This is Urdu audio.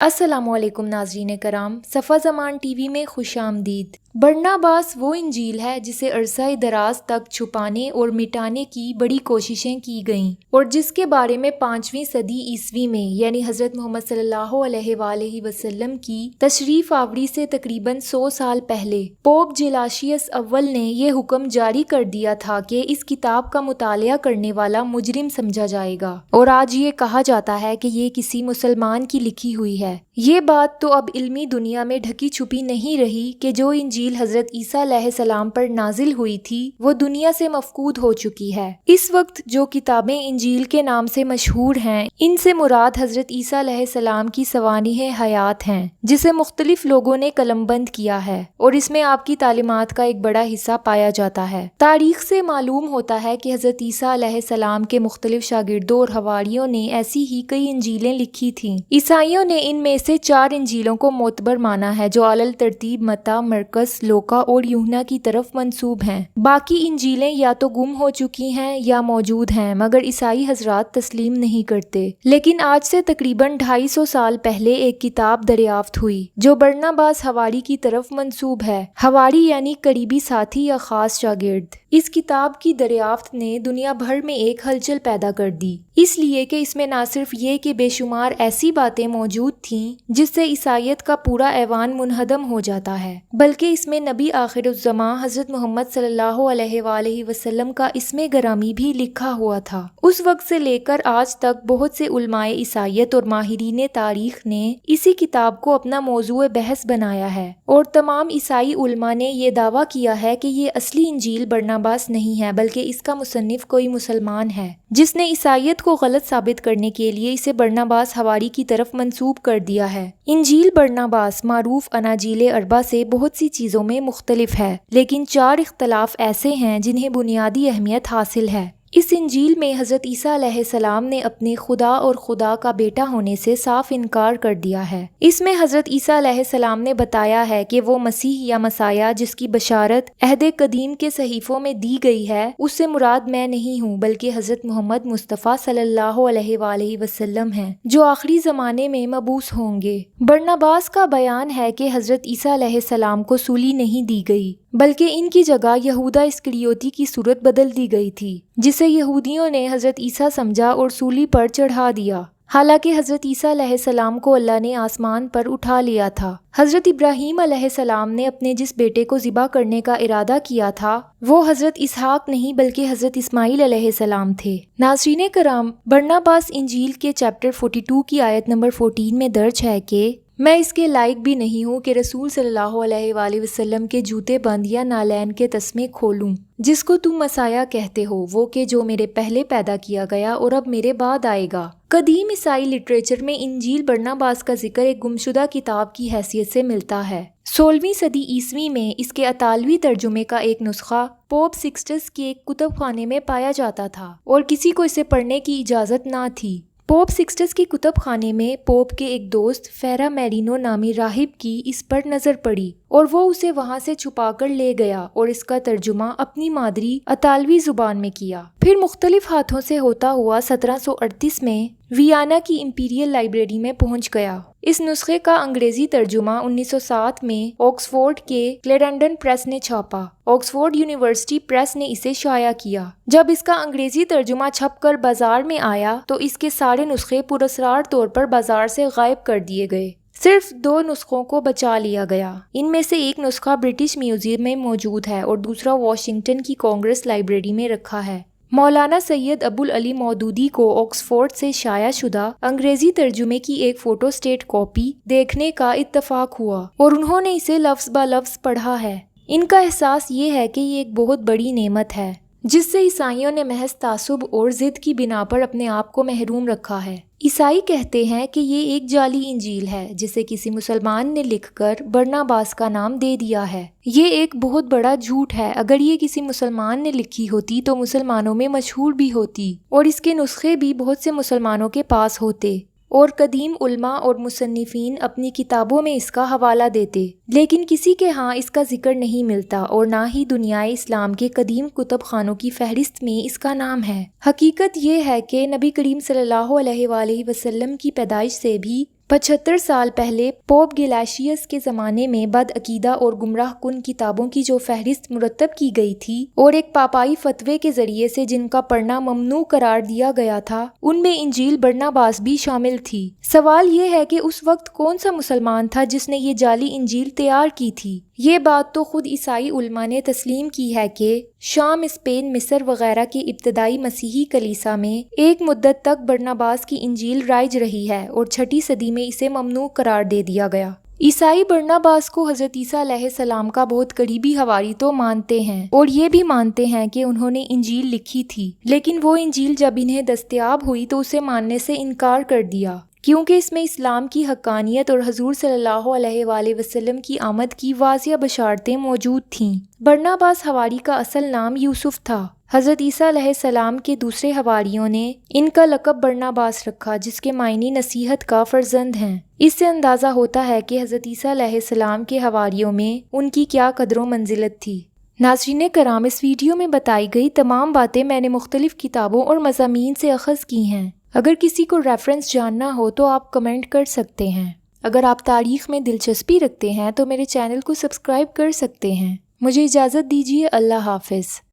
السلام علیکم ناظرین کرام، صفا زمان ٹی وی میں خوش آمدید۔ برناباس وہ انجیل ہے جسے عرصہ دراز تک چھپانے اور مٹانے کی بڑی کوششیں کی گئیں اور جس کے بارے میں 5ویں صدی عیسوی میں یعنی حضرت محمد صلی اللہ علیہ وآلہ وسلم کی تشریف آوری سے تقریباً 100 سال پہلے پوپ جلاشیس اول نے یہ حکم جاری کر دیا تھا کہ اس کتاب کا مطالعہ کرنے والا مجرم سمجھا جائے گا، اور آج یہ کہا جاتا ہے کہ یہ کسی مسلمان کی لکھی ہوئی ہے۔ یہ بات تو اب علمی دنیا میں ڈھکی چھپی نہیں رہی کہ جو انجیل حضرت عیسیٰ علیہ السلام پر نازل ہوئی تھی وہ دنیا سے مفقود ہو چکی ہے۔ اس وقت جو کتابیں انجیل کے نام سے مشہور ہیں، ان سے مراد حضرت عیسیٰ علیہ السلام کی سوانح حیات ہیں، جسے مختلف لوگوں نے قلم بند کیا ہے، اور اس میں آپ کی تعلیمات کا ایک بڑا حصہ پایا جاتا ہے۔ تاریخ سے معلوم ہوتا ہے کہ حضرت عیسیٰ علیہ السلام کے مختلف شاگردوں اور حواریوں نے ایسی ہی کئی انجیلیں لکھی تھیں۔ عیسائیوں نے ان میں سے 4 انجیلوں کو معتبر مانا ہے جو علل ترتیب متی، مرقس، لوقا اور یوحنا کی طرف منسوب ہیں۔ باقی انجیلیں یا تو گم ہو چکی ہیں یا موجود ہیں، مگر عیسائی حضرات تسلیم نہیں کرتے۔ لیکن آج سے تقریباً 250 سال پہلے ایک کتاب دریافت ہوئی جو برناباس حواری کی طرف منسوب ہے۔ حواری یعنی قریبی ساتھی یا خاص شاگرد۔ اس کتاب کی دریافت نے دنیا بھر میں ایک ہلچل پیدا کر دی، اس لیے کہ اس میں نہ صرف یہ کہ بے شمار ایسی باتیں موجود تھیں جس سے عیسائیت کا پورا ایوان منہدم ہو جاتا ہے، بلکہ اس میں نبی آخر الزماں حضرت محمد صلی اللہ علیہ وآلہ وسلم کا اسم گرامی بھی لکھا ہوا تھا۔ اس وقت سے لے کر آج تک بہت سے علماء عیسائیت اور ماہرین تاریخ نے اسی کتاب کو اپنا موضوع بحث بنایا ہے، اور تمام عیسائی علماء نے یہ دعویٰ کیا ہے کہ یہ اصلی انجیل برناباس نہیں ہے، بلکہ اس کا مصنف کوئی مسلمان ہے جس نے عیسائیت کو غلط ثابت کرنے کے لیے اسے برناباس حواری کی طرف منسوب کر دیا ہے۔ انجیل برناباس معروف اناجیل اربع سے بہت سی چیزوں میں مختلف ہے، لیکن 4 اختلاف ایسے ہیں جنہیں بنیادی اہمیت حاصل ہے۔ اس انجیل میں حضرت عیسیٰ علیہ السلام نے اپنے خدا اور خدا کا بیٹا ہونے سے صاف انکار کر دیا ہے۔ اس میں حضرت عیسیٰ علیہ السلام نے بتایا ہے کہ وہ مسیح یا مسیح جس کی بشارت عہد قدیم کے صحیفوں میں دی گئی ہے، اس سے مراد میں نہیں ہوں بلکہ حضرت محمد مصطفیٰ صلی اللہ علیہ وآلہ وسلم ہیں جو آخری زمانے میں مبعوث ہوں گے۔ برناباس کا بیان ہے کہ حضرت عیسیٰ علیہ السلام کو سولی نہیں دی گئی بلکہ ان کی جگہ یہودا اسکریوتی کی صورت بدل دی گئی تھی، جسے یہودیوں نے حضرت عیسیٰ سمجھا اور سولی پر چڑھا دیا، حالانکہ حضرت عیسیٰ علیہ السلام کو اللہ نے آسمان پر اٹھا لیا تھا۔ حضرت ابراہیم علیہ السلام نے اپنے جس بیٹے کو ذبح کرنے کا ارادہ کیا تھا وہ حضرت اسحاق نہیں بلکہ حضرت اسماعیل علیہ السلام تھے۔ ناظرین کرام، برناباس انجیل کے چیپٹر 42 کی آیت نمبر 14 میں درج ہے کہ میں اس کے لائق بھی نہیں ہوں کہ رسول صلی اللہ علیہ وآلہ وسلم کے جوتے بند یا نالین کے تسمے کھولوں۔ جس کو تم مسیح کہتے ہو وہ کہ جو میرے پہلے پیدا کیا گیا اور اب میرے بعد آئے گا۔ قدیم عیسائی لٹریچر میں انجیل برناباس کا ذکر ایک گمشدہ کتاب کی حیثیت سے ملتا ہے۔ 16ویں صدی عیسوی میں اس کے اطالوی ترجمے کا ایک نسخہ پوپ سکسٹس کے ایک کتب خانے میں پایا جاتا تھا اور کسی کو اسے پڑھنے کی اجازت نہ تھی۔ پوپ سکسٹس کی کتب خانے میں پوپ کے ایک دوست فیرا میرینو نامی راہب کی اس پر نظر پڑی اور وہ اسے وہاں سے چھپا کر لے گیا اور اس کا ترجمہ اپنی مادری اطالوی زبان میں کیا۔ پھر مختلف ہاتھوں سے ہوتا ہوا 1738 میں ویانا کی امپیریل لائبریری میں پہنچ گیا۔ اس نسخے کا انگریزی ترجمہ 1907 میں آکسفورڈ کے کلیرنڈن پریس نے چھاپا۔ آکسفورڈ یونیورسٹی پریس نے اسے شائع کیا۔ جب اس کا انگریزی ترجمہ چھپ کر بازار میں آیا تو اس کے سارے نسخے پراسرار طور پر بازار سے غائب کر دیے گئے۔ صرف 2 نسخوں کو بچا لیا گیا۔ ان میں سے ایک نسخہ برٹش میوزیم میں موجود ہے اور دوسرا واشنگٹن کی کانگریس لائبریری میں رکھا ہے۔ مولانا سید ابو العلی مودودی کو آکسفورڈ سے شائع شدہ انگریزی ترجمے کی ایک فوٹو سٹیٹ کاپی دیکھنے کا اتفاق ہوا اور انہوں نے اسے لفظ بہ لفظ پڑھا ہے۔ ان کا احساس یہ ہے کہ یہ ایک بہت بڑی نعمت ہے جس سے عیسائیوں نے محض تعصب اور ضد کی بنا پر اپنے آپ کو محروم رکھا ہے۔ عیسائی کہتے ہیں کہ یہ ایک جعلی انجیل ہے جسے کسی مسلمان نے لکھ کر برناباس کا نام دے دیا ہے۔ یہ ایک بہت بڑا جھوٹ ہے۔ اگر یہ کسی مسلمان نے لکھی ہوتی تو مسلمانوں میں مشہور بھی ہوتی اور اس کے نسخے بھی بہت سے مسلمانوں کے پاس ہوتے اور قدیم علماء اور مصنفین اپنی کتابوں میں اس کا حوالہ دیتے، لیکن کسی کے ہاں اس کا ذکر نہیں ملتا اور نہ ہی دنیائے اسلام کے قدیم کتب خانوں کی فہرست میں اس کا نام ہے۔ حقیقت یہ ہے کہ نبی کریم صلی اللہ علیہ وآلہ وسلم کی پیدائش سے بھی 75 سال پہلے پوپ گلیشیس کے زمانے میں بدعقیدہ اور گمراہ کن کتابوں کی جو فہرست مرتب کی گئی تھی اور ایک پاپائی فتوے کے ذریعے سے جن کا پڑھنا ممنوع قرار دیا گیا تھا، ان میں انجیل برناباس بھی شامل تھی۔ سوال یہ ہے کہ اس وقت کون سا مسلمان تھا جس نے یہ جعلی انجیل تیار کی تھی؟ یہ بات تو خود عیسائی علماء نے تسلیم کی ہے کہ شام، اسپین، مصر وغیرہ کی ابتدائی مسیحی کلیسا میں ایک مدت تک برناباس کی انجیل رائج رہی ہے اور 6 صدی میں اسے ممنوع قرار دے دیا گیا۔ عیسائی برناباس کو حضرت عیسیٰ علیہ السلام کا بہت قریبی حواری تو مانتے ہیں اور یہ بھی مانتے ہیں کہ انہوں نے انجیل لکھی تھی، لیکن وہ انجیل جب انہیں دستیاب ہوئی تو اسے ماننے سے انکار کر دیا، کیونکہ اس میں اسلام کی حقانیت اور حضور صلی اللہ علیہ وآلہ وسلم کی آمد کی واضح بشارتیں موجود تھیں۔ برناباس حواری کا اصل نام یوسف تھا۔ حضرت عیسیٰ علیہ السلام کے دوسرے حواریوں نے ان کا لقب برناباس رکھا، جس کے معنی نصیحت کا فرزند ہیں۔ اس سے اندازہ ہوتا ہے کہ حضرت عیسیٰ علیہ السلام کے حواریوں میں ان کی کیا قدر و منزلت تھی۔ ناظرین کرام، اس ویڈیو میں بتائی گئی تمام باتیں میں نے مختلف کتابوں اور مضامین سے اخذ کی ہیں۔ اگر کسی کو ریفرنس جاننا ہو تو آپ کمنٹ کر سکتے ہیں۔ اگر آپ تاریخ میں دلچسپی رکھتے ہیں تو میرے چینل کو سبسکرائب کر سکتے ہیں۔ مجھے اجازت دیجیے، اللہ حافظ۔